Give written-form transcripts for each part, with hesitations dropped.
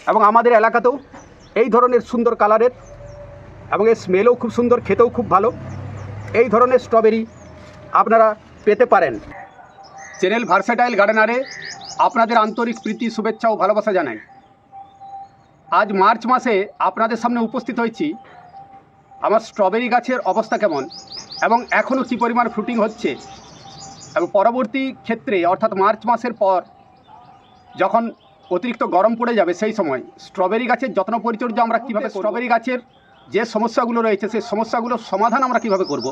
এবং আমাদের এলাকাতেও এই ধরনের সুন্দর কালারের এবং এর স্মেলও খুব সুন্দর, খেতেও খুব ভালো এই ধরনের স্ট্রবেরি আপনারা পেতে পারেন। চ্যানেল ভার্সেটাইল গার্ডেনারে আপনাদের আন্তরিক প্রীতি, শুভেচ্ছা ও ভালোবাসা জানাই। আজ মার্চ মাসে আপনাদের সামনে উপস্থিত হয়েছি আমার স্ট্রবেরি গাছের অবস্থা কেমন এবং এখনও কী পরিমাণ ফ্রুটিং হচ্ছে, এবং পরবর্তী ক্ষেত্রে অর্থাৎ মার্চ মাসের পর যখন অতিরিক্ত গরম পড়ে যাবে সেই সময় স্ট্রবেরি গাছের যত্ন পরিচর্যা আমরা কীভাবে, স্ট্রবেরি গাছের যে সমস্যাগুলো রয়েছে সেই সমস্যাগুলোর সমাধান আমরা কীভাবে করব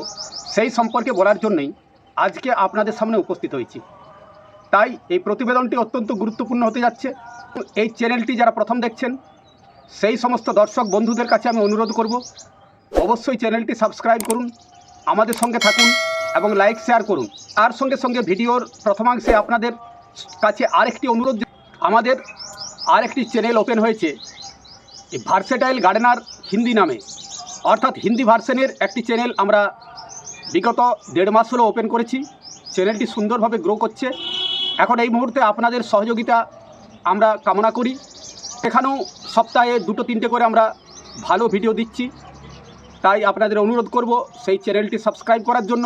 সেই সম্পর্কে বলার জন্যই আজকে আপনাদের সামনে উপস্থিত হয়েছি। তাই এই প্রতিবেদনটি অত্যন্ত গুরুত্বপূর্ণ হতে যাচ্ছে। এই চ্যানেলটি যারা প্রথম দেখছেন সেই সমস্ত দর্শক বন্ধুদের কাছে আমি অনুরোধ করব, অবশ্যই চ্যানেলটি সাবস্ক্রাইব করুন, আমাদের সঙ্গে থাকুন এবং লাইক শেয়ার করুন। তার সঙ্গে সঙ্গে ভিডিওর প্রথমাংশে আপনাদের কাছে আরেকটি অনুরোধ, আমাদের আরেকটি চ্যানেল ওপেন হয়েছে ভার্সেটাইল গার্ডেনার হিন্দি নামে, অর্থাৎ হিন্দি ভার্সনের একটি চ্যানেল আমরা বিগত 1.5 মাস হলো ওপেন করেছি। চ্যানেলটি সুন্দরভাবে গ্রো করছে। এখন এই মুহূর্তে আপনাদের সহযোগিতা আমরা কামনা করি। এখানেও সপ্তাহে 2-3টে করে আমরা ভালো ভিডিও দিচ্ছি, তাই আপনাদের অনুরোধ করব সেই চ্যানেলটি সাবস্ক্রাইব করার জন্য,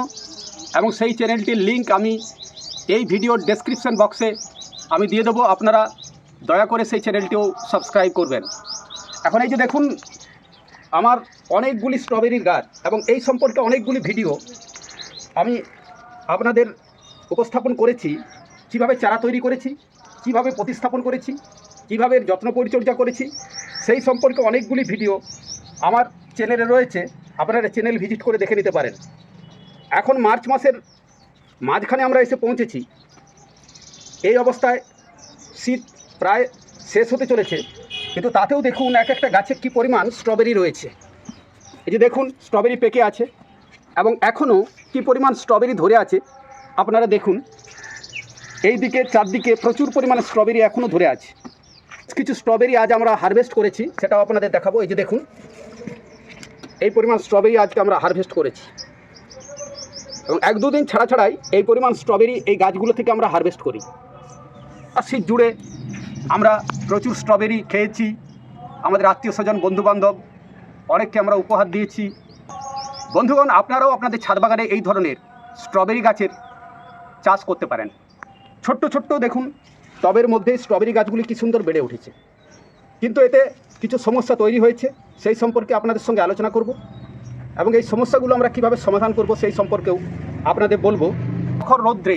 এবং সেই চ্যানেলটির লিঙ্ক আমি এই ভিডিওর ডেসক্রিপশন বক্সে আমি দিয়ে দেবো। আপনারা দয়া করে সেই চ্যানেলটিও সাবস্ক্রাইব করবেন। এখন এই যে দেখুন আমার অনেকগুলি স্ট্রবেরির গাছ এবং এই সম্পর্কে অনেকগুলি ভিডিও আমি আপনাদের উপস্থাপন করেছি। কিভাবে চারা তৈরি করেছি, কিভাবে প্রতিস্থাপন করেছি, কিভাবে যত্ন পরিচর্যা করেছি, সেই সম্পর্কে অনেকগুলি ভিডিও আমার চ্যানেলে রয়েছে। আপনারা চ্যানেল ভিজিট করে দেখে নিতে পারেন। এখন মার্চ মাসের মাঝখানে আমরা এসে পৌঁছেছি। এই অবস্থায় শীত প্রায় শেষ হতে চলেছে, কিন্তু তাতেও দেখুন এক একটা গাছে কী পরিমাণ স্ট্রবেরি রয়েছে। এই যে দেখুন স্ট্রবেরি পেকে আছে এবং এখনও কী পরিমাণ স্ট্রবেরি ধরে আছে আপনারা দেখুন। এই দিকে চারদিকে প্রচুর পরিমাণে স্ট্রবেরি এখনও ধরে আছে। কিছু স্ট্রবেরি আজ আমরা হারভেস্ট করেছি, সেটাও আপনাদের দেখাবো। এই যে দেখুন এই পরিমাণ স্ট্রবেরি আজকে আমরা হারভেস্ট করেছি, এবং 1-2 দিন ছাড়া ছাড়াই এই পরিমাণ স্ট্রবেরি এই গাছগুলো থেকে আমরা হারভেস্ট করি। আর শীত জুড়ে আমরা প্রচুর স্ট্রবেরি খেয়েছি। আমাদের আত্মীয় স্বজন, বন্ধুবান্ধব অনেককে আমরা উপহার দিয়েছি। বন্ধুগণ, আপনারাও আপনাদের ছাদ বাগানে এই ধরনের স্ট্রবেরি গাছের চাষ করতে পারেন। ছোট্ট ছোট্ট দেখুন টবের মধ্যে স্ট্রবেরি গাছগুলি কী সুন্দর বেড়ে উঠেছে, কিন্তু এতে কিছু সমস্যা তৈরি হয়েছে, সেই সম্পর্কে আপনাদের সঙ্গে আলোচনা করব, এবং এই সমস্যাগুলো আমরা কীভাবে সমাধান করব সেই সম্পর্কেও আপনাদের বলবো। প্রখর রৌদ্রে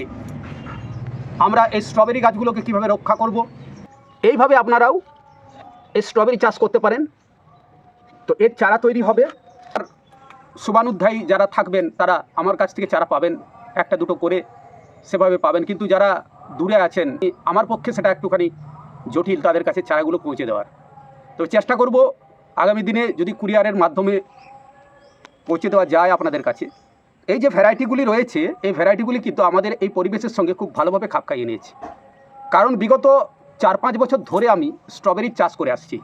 আমরা এই স্ট্রবেরি গাছগুলোকে কীভাবে রক্ষা করব, এইভাবে আপনারাও এই স্ট্রবেরি চাষ করতে পারেন। তো এর চারা তৈরি হবে, আর শুভানুধ্যায়ী যারা থাকবেন তারা আমার কাছ থেকে চারা পাবেন, 1-2 করে সেভাবে পাবেন। কিন্তু যারা দূরে আছেন আমার পক্ষে সেটা একটুখানি জটিল তাদের কাছে চারাগুলো পৌঁছে দেওয়ার। তো চেষ্টা করব আগামী দিনে যদি কুরিয়ারের মাধ্যমে পৌঁছে দেওয়া যায় আপনাদের কাছে। এই যে ভ্যারাইটিগুলি রয়েছে এই ভ্যারাইটিগুলি কিন্তু আমাদের এই পরিবেশের সঙ্গে খুব ভালোভাবে খাপ খাইয়ে নিয়েছে, কারণ বিগত 4-5 বছর ধরে আমি স্ট্রবেরির চাষ করে আসছি।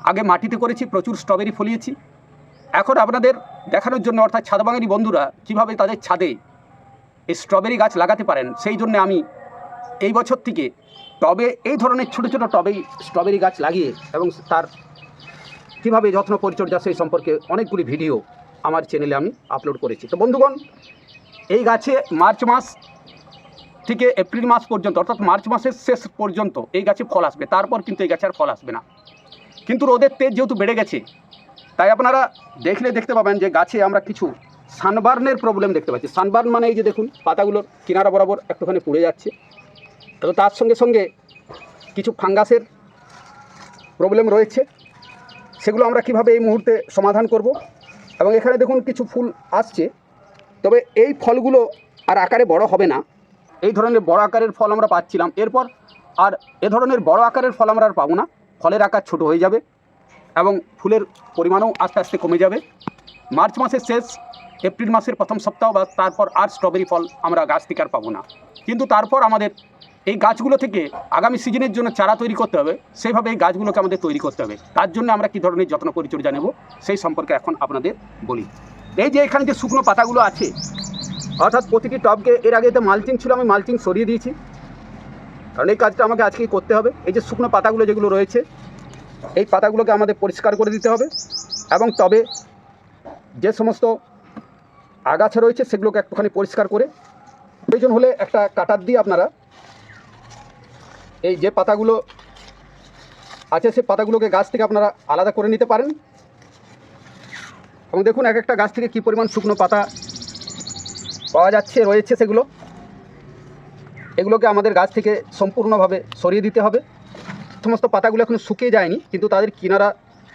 আগে মাটিতে করেছি, প্রচুর স্ট্রবেরি ফলিয়েছি। এখন আপনাদের দেখানোর জন্য, অর্থাৎ ছাদ বাগানি বন্ধুরা কীভাবে তাদের ছাদে এই স্ট্রবেরি গাছ লাগাতে পারেন, সেই জন্য আমি এই বছর থেকে টবে এই ধরনের ছোটো ছোটো টবেই স্ট্রবেরি গাছ লাগিয়ে এবং তার কীভাবে যত্ন পরিচর্যা সেই সম্পর্কে অনেকগুলি ভিডিও আমার চ্যানেলে আমি আপলোড করেছি। তো বন্ধুগণ, এই গাছে মার্চ মাস থেকে এপ্রিল মাস পর্যন্ত, অর্থাৎ মার্চ মাসের শেষ পর্যন্ত এই গাছে ফল আসবে। তারপর কিন্তু এই গাছে আর ফল আসবে না। কিন্তু রোদের তেজ যেহেতু বেড়ে গেছে, তাই আপনারা দেখতে পাবেন যে গাছে আমরা কিছু সানবার্নের প্রবলেম দেখতে পাচ্ছি। সানবার্ন মানে এই যে দেখুন পাতাগুলোর কিনারা বরাবর একটুখানি পুড়ে যাচ্ছে, তো তার সঙ্গে সঙ্গে কিছু ফাঙ্গাসের প্রবলেম রয়েছে। সেগুলো আমরা কিভাবে এই মুহূর্তে সমাধান করব। এবং এখানে দেখুন কিছু ফুল আসছে, তবে এই ফলগুলো আর আকারে বড় হবে না। এই ধরনের বড় আকারের ফল আমরা পাচ্ছিলাম, এরপর আর এ ধরনের বড় আকারের ফল আমরা আর পাবো না। ফলের আকার ছোট হয়ে যাবে এবং ফুলের পরিমাণও আস্তে আস্তে কমে যাবে। মার্চ মাসের শেষ, এপ্রিল মাসের প্রথম সপ্তাহ বা তারপর আর স্ট্রবেরি ফল আমরা গাছ থেকে আর পাবো না। কিন্তু তারপর আমাদের এই গাছগুলো থেকে আগামী সিজনের জন্য চারা তৈরি করতে হবে, সেইভাবে এই গাছগুলোকে আমাদের তৈরি করতে হবে। তার জন্য আমরা কী ধরনের যত্ন পরিচর্যা নেব সেই সম্পর্কে এখন আপনাদের বলি। এই যে এখানে যে শুকনো পাতাগুলো আছে, অর্থাৎ প্রতিটি টবকে, এর আগে তো মালচিং ছিল, আমি মালচিং সরিয়ে দিয়েছি, কারণ এই কাজটা আমাকে আজকেই করতে হবে। এই যে শুকনো পাতাগুলো যেগুলো রয়েছে এই পাতাগুলোকে আমাদের পরিষ্কার করে দিতে হবে এবং তবে যে সমস্ত আগাছা রয়েছে সেগুলোকে একটুখানি পরিষ্কার করে প্রয়োজন হলে একটা কাটার দিয়ে আপনারা এই যে পাতাগুলো আছে সেই পাতাগুলোকে গাছ থেকে আপনারা আলাদা করে নিতে পারেন। এবং দেখুন এক একটা গাছ থেকে কী পরিমাণ শুকনো পাতা পাওয়া যাচ্ছে রয়েছে, এগুলোকে আমাদের গাছ থেকে সম্পূর্ণভাবে সরিয়ে দিতে হবে। সমস্ত পাতাগুলো এখন শুকিয়ে যায়নি, কিন্তু তাদের কিনারা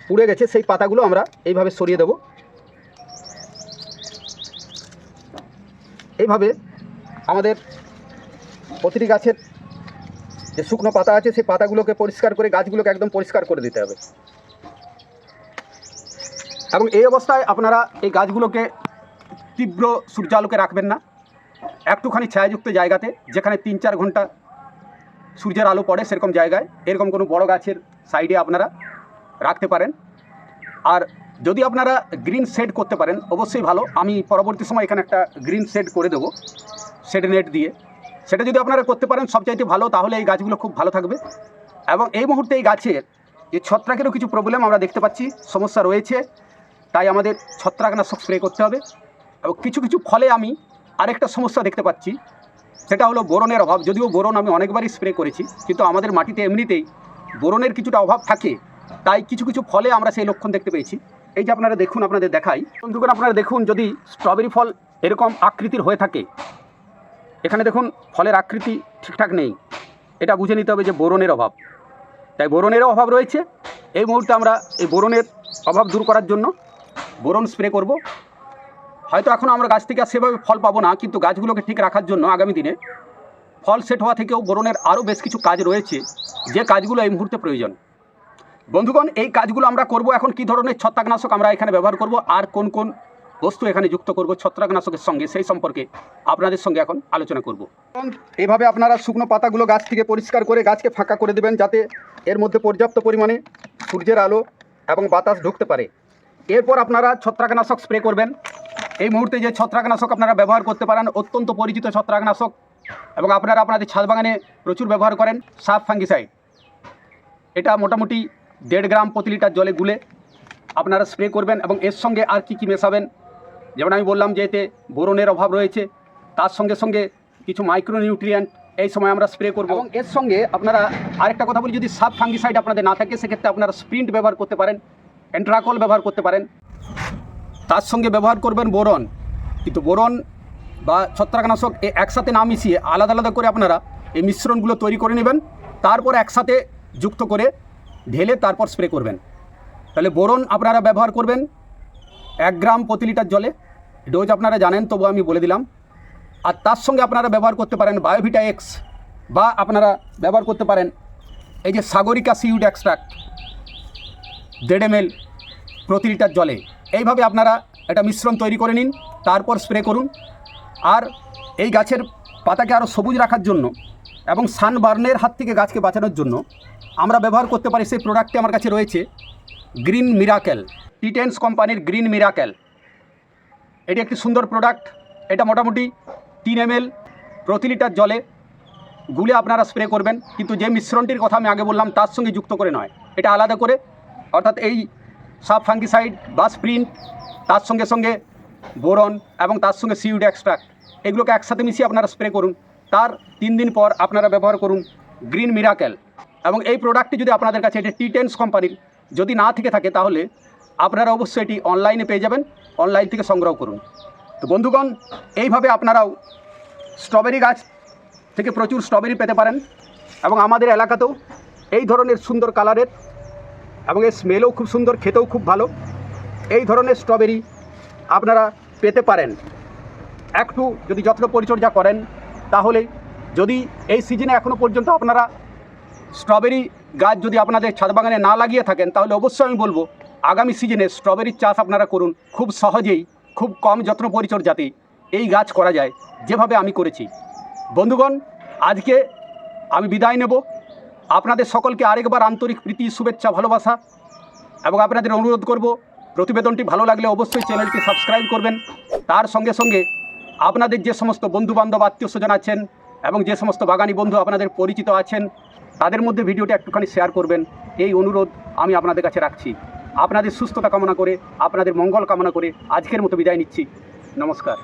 পুড়ে গেছে, সেই পাতাগুলো আমরা এইভাবে সরিয়ে দেব। এইভাবে আমাদের প্রতিটি গাছের যে শুকনো পাতা আছে সেই পাতাগুলোকে পরিষ্কার করে গাছগুলোকে একদম পরিষ্কার করে দিতে হবে। এবং এই অবস্থায় আপনারা এই গাছগুলোকে তীব্র সূর্যালোকে রাখবেন না, একটুখানি ছায়াযুক্ত জায়গাতে, যেখানে 3-4 ঘন্টা সূর্যের আলো পড়ে সেরকম জায়গায় এরকম কোনো বড় গাছের সাইডে আপনারা রাখতে পারেন। আর যদি আপনারা গ্রিন শেড করতে পারেন অবশ্যই ভালো। আমি পরবর্তী সময় এখানে একটা গ্রিন শেড করে দেবো, শেড নেট দিয়ে। সেটা যদি আপনারা করতে পারেন সবচাইতে ভালো, তাহলে এই গাছগুলো খুব ভালো থাকবে। এবং এই মুহূর্তে এই গাছের যে ছত্রাকেরও কিছু প্রবলেম আমরা দেখতে পাচ্ছি, সমস্যা রয়েছে, তাই আমাদের ছত্রাকনাশক স্প্রে করতে হবে। এবং কিছু কিছু ফলে আমি আরেকটা সমস্যা দেখতে পাচ্ছি, সেটা হলো বোরনের অভাব। যদিও বোরন আমি অনেকবারই স্প্রে করেছি, কিন্তু আমাদের মাটিতে এমনিতেই বোরনের কিছুটা অভাব থাকে, তাই কিছু কিছু ফলে আমরা সেই লক্ষণ দেখতে পেয়েছি। এই যে আপনারা দেখুন, আপনাদের দেখাই বন্ধুগণ, আপনারা দেখুন, যদি স্ট্রবেরি ফল এরকম আকৃতির হয়ে থাকে, এখানে দেখুন ফলের আকৃতি ঠিকঠাক নেই, এটা বুঝে নিতে হবে যে বোরনের অভাব। তাই বোরনেরও অভাব রয়েছে। এই মুহূর্তে আমরা এই বোরনের অভাব দূর করার জন্য বোরন স্প্রে করব। হয়তো এখন আমরা গাছ থেকে আর সেভাবে ফল পাবো না, কিন্তু গাছগুলোকে ঠিক রাখার জন্য আগামী দিনে ফল সেট হওয়া থেকেও বোরনের আরও বেশ কিছু কাজ রয়েছে, যে কাজগুলো এই মুহূর্তে প্রয়োজন। বন্ধুগণ, এই কাজগুলো আমরা করব। এখন কী ধরনের ছত্রাকনাশক আমরা এখানে ব্যবহার করব আর কোন কোন বস্তু এখানে যুক্ত করব ছত্রাকনাশকের সঙ্গে, সেই সম্পর্কে আপনাদের সঙ্গে এখন আলোচনা করব। এইভাবে আপনারা শুকনো পাতাগুলো গাছ থেকে পরিষ্কার করে গাছকে ফাঁকা করে দেবেন, যাতে এর মধ্যে পর্যাপ্ত পরিমাণে সূর্যের আলো এবং বাতাস ঢুকতে পারে। এরপর আপনারা ছত্রাকনাশক স্প্রে করবেন। এই মুহূর্তে যে ছত্রাকনাশক আপনারা ব্যবহার করতে পারেন, অত্যন্ত পরিচিত ছত্রাকনাশক, এবং আপনারা আপনাদের ছাদ বাগানে প্রচুর ব্যবহার করেন, সাব ফাঙ্গিসাইড। এটা মোটামুটি 1.5 গ্রাম প্রতি লিটার জলে গুলে আপনারা স্প্রে করবেন। এবং এর সঙ্গে আর কি কি মেশাবেন, যেমন আমি বললাম যে এতে বোরনের অভাব রয়েছে, তার সঙ্গে সঙ্গে কিছু মাইক্রোনিউট্রিয়েন্ট এই সময় আমরা স্প্রে করব। এবং এর সঙ্গে আপনারা আরেকটা কথা বলি, যদি সাব ফাঙ্গিসাইড আপনাদের না থাকে সেক্ষেত্রে আপনারা স্প্রিন্ট ব্যবহার করতে পারেন, অ্যান্ট্রাকল ব্যবহার করতে পারেন, তার সঙ্গে ব্যবহার করবেন বোরন। কিন্তু বোরন বা ছত্রাকনাশক একসাথে না মিশিয়ে আলাদা আলাদা করে আপনারা এই মিশ্রণগুলো তৈরি করে নেবেন, তারপর একসাথে যুক্ত করে ঢেলে তারপর স্প্রে করবেন। তাহলে বোরন আপনারা ব্যবহার করবেন 1 গ্রাম প্রতি লিটার জলে, ডোজ আপনারা জানেন, তবু আমি বলে দিলাম। আর তার সঙ্গে আপনারা ব্যবহার করতে পারেন বায়োভিটা এক্স, বা আপনারা ব্যবহার করতে পারেন এই যে সাগরিকা সিউড এক্সট্রাক্ট 1.5 ml প্রতি লিটার জলে। এইভাবে আপনারা একটা মিশ্রণ তৈরি করে নিন, তারপর স্প্রে করুন। আর এই গাছের পাতাকে আরও সবুজ রাখার জন্য এবং সানবার্নের হাত থেকে গাছকে বাঁচানোর জন্য আমরা ব্যবহার করতে পারি, সেই প্রোডাক্টটি আমার কাছে রয়েছে, গ্রিন মিরাকেল, টিটেন্স কোম্পানির গ্রিন মিরাকেল। এটি একটি সুন্দর প্রোডাক্ট। এটা মোটামুটি 3 ml প্রতি লিটার জলে গুলে আপনারা স্প্রে করবেন, কিন্তু যে মিশ্রণটির কথা আমি আগে বললাম তার সঙ্গে যুক্ত করে নয়, এটা আলাদা করে, অর্থাৎ এই সাব ফাঙ্গিসাইড বা স্প্রিন্ট, তার সঙ্গে সঙ্গে বোরন এবং তার সঙ্গে সিউড এক্সট্রাক্ট, এগুলোকে একসাথে মিশিয়ে আপনারা স্প্রে করুন। তার 3 দিন পর আপনারা ব্যবহার করুন গ্রিন মিরাকেল। এবং এই প্রোডাক্টটি যদি আপনাদের কাছে, এটি টিটেন্স কোম্পানির যদি না থেকে থাকে, তাহলে আপনারা অবশ্যই এটি অনলাইনে পেয়ে যাবেন, অনলাইন থেকে সংগ্রহ করুন। তো বন্ধুগণ, এইভাবে আপনারাও স্ট্রবেরি গাছ থেকে প্রচুর স্ট্রবেরি পেতে পারেন। এবং আমাদের এলাকাতেও এই ধরনের সুন্দর কালারের এবং এর স্মেলও খুব সুন্দর, খেতেও খুব ভালো, এই ধরনের স্ট্রবেরি আপনারা পেতে পারেন। একটু যদি যত্ন পরিচর্যা করেন, তাহলে যদি এই সিজনে এখনও পর্যন্ত আপনারা স্ট্রবেরি গাছ যদি আপনাদের ছাদ বাগানে না লাগিয়ে থাকেন, তাহলে অবশ্যই আমি বলবো আগামী সিজনে স্ট্রবেরির চাষ আপনারা করুন। খুব সহজেই, খুব কম যত্ন পরিচর্যাতেই এই গাছ করা যায়, যেভাবে আমি করেছি। বন্ধুগণ, আজকে আমি বিদায় নেব। আপনাদের সকলকে আরেকবার আন্তরিক প্রীতি, শুভেচ্ছা, ভালোবাসা, এবং আপনাদের অনুরোধ করব, প্রতিবেদনটি ভালো লাগলে অবশ্যই চ্যানেলটি সাবস্ক্রাইব করবেন। তার সঙ্গে সঙ্গে আপনাদের যে সমস্ত বন্ধুবান্ধব, আত্মীয় স্বজন আছেন এবং যে সমস্ত বাগানি বন্ধু আপনাদের পরিচিত আছেন, তাদের মধ্যে ভিডিওটা একটুখানি শেয়ার করবেন, এই অনুরোধ আমি আপনাদের কাছে রাখছি। আপনাদের সুস্থতা কামনা করে, আপনাদের মঙ্গল কামনা করে আজকের মতো বিদায় নিচ্ছি। নমস্কার।